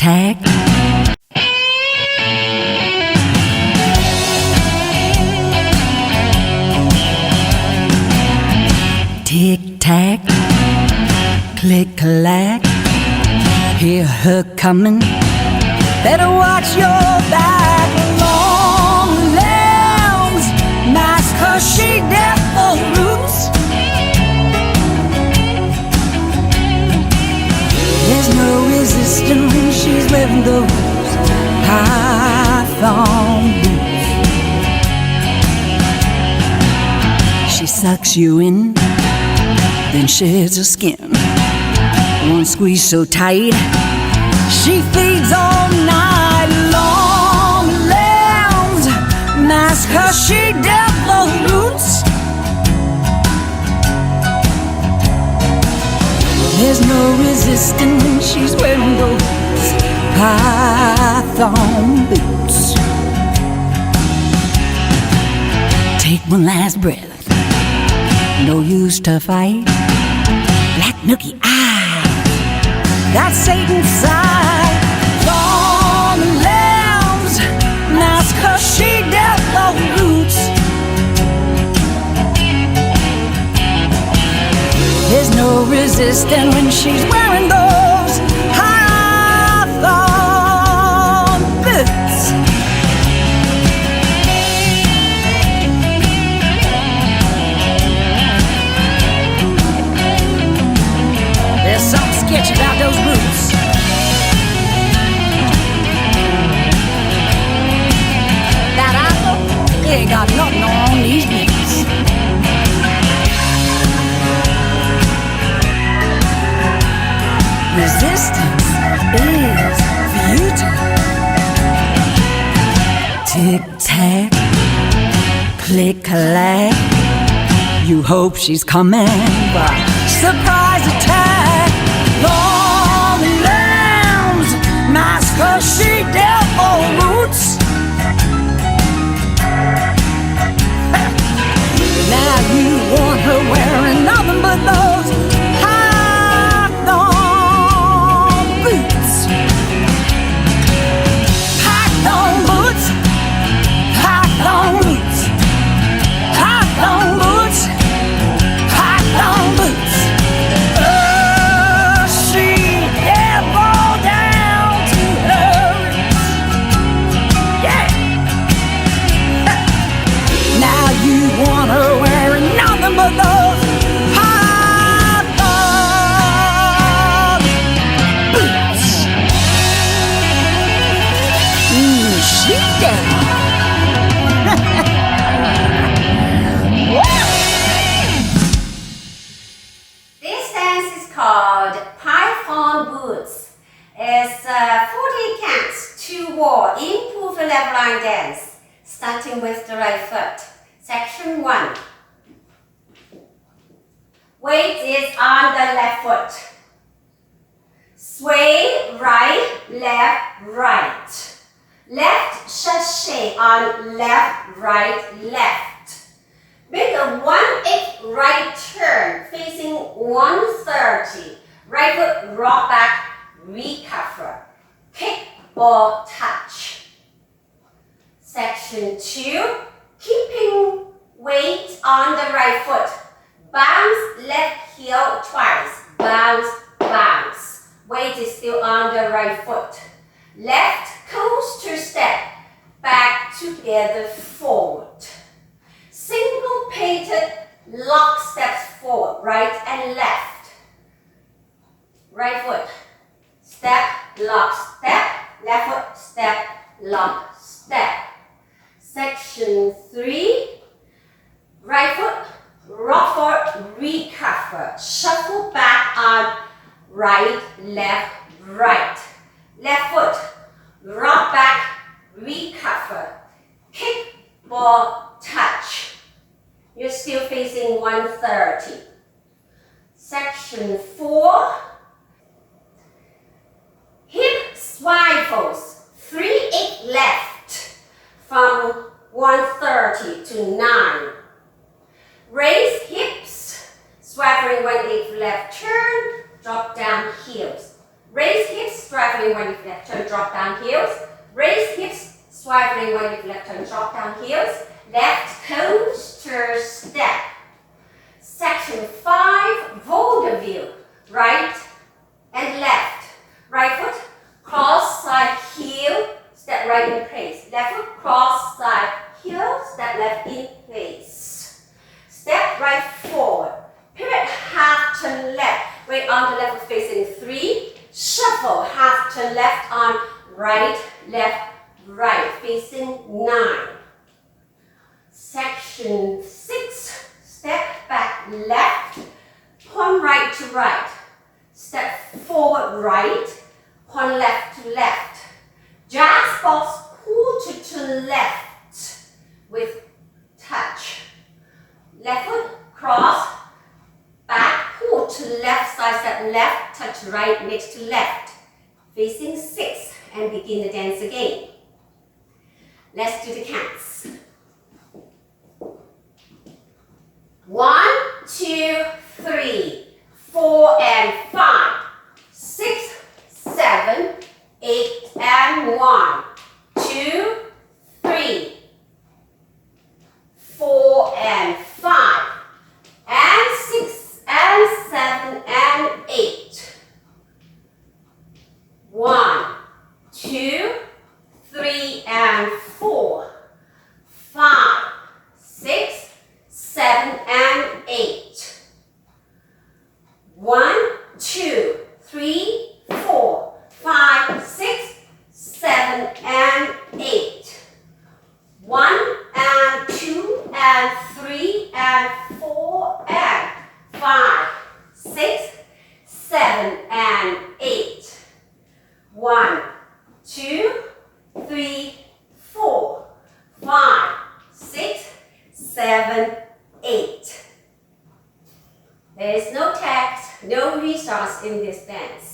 Tic-tac. Tic-tac. Click-clack. Hear her coming. Better watch your back. Long lambs, nice 'cause she deaf for roots. There's no resisting when she's wearing those high-thong boots. She sucks you in, then sheds her skin. One squeeze so tight, she feeds all night long. Lambs, nice 'cause she deaf for roots. There's no resisting when she's wearing those high-thong boots. Take one last breath, no use to fight. Black nookie eyes, that's Satan's side. Long lambs, nice 'cause she deaf for roots. There's no resisting when she's wearing those high-thong boots. There's something sketchy about those boots. That apple, it ain't got nothing on these boots. Resistance is futile. Tic-tac, click-clack. You hope she's coming, but surprise attack. Long lambs, nice 'cause she deaf for roots. Now you want her wearing nothing but those high-thong boots. High-thong boots, high-thong boots, high-thong boots, high-thong boots. Oh, she deaf all down to her roots. Yeah. Now you want her wearing nothing but those high-thong boots. She deaf. This dance is called Python Boots. It's 40 counts, 2 wall, improve the left line dance, starting with the right foot. Section 1. Weight is on the left foot. Sway right, left, right. Left sachet on left, right, left. Make a 1/8 right turn facing 130. Right foot rock back, recover. Kick, ball, touch. Section 2. Keeping weight on the right foot. Bounce left heel twice. Bounce, bounce. Weight is still on the right foot. Left coaster step. Back together forward. Syncopated lock steps forward, right and left. Right foot. Step, lock, step. Left foot, step, lock, step. Section 3. Right foot, rock forward, recover. Shuffle back on right, left, right. Left foot, rock back, recover. Kick, ball, touch. You're still facing 130. Section 4. Hip swivels, 3/8 left from 130 to 9. Raise hips, swaggering 1/8 left turn, drop down heels. Raise hips straddling when you left turn, drop down heels. Raise hips, swaggling when you left turn, drop down heels. Left coaster step. Section 5, vaudeville. Right and left. Right foot, cross side heel, step right in place. Left foot, cross side heel, step left in place. Step right forward. Pivot, half turn left. Weight on the left foot facing 3. Shuffle, half turn left arm, right, facing 9. Section 6, step back left, point right to right. Step forward right, point left to left. Jazz box quarter to left with touch. Left foot, cross, back, pull to left, side step left, touch right, next to left. Facing 6 and begin the dance again. Let's do the counts. 1, 2, 3, 4 and 5, 6, 7, 8 and 1, 2, 3, 4 and 5, and 6 and 7 and 8. 1, 2, 3 and 4, 5, 6, 7 and 8. 1, 2, 3, 4, 5, 6, 7 and 8. 1 and 2 and 3 and 4 and 5, 6, 7 and 8. 1, 2, 3, 4, 5, 6, 7, 8. There is no text, no resource in this dance.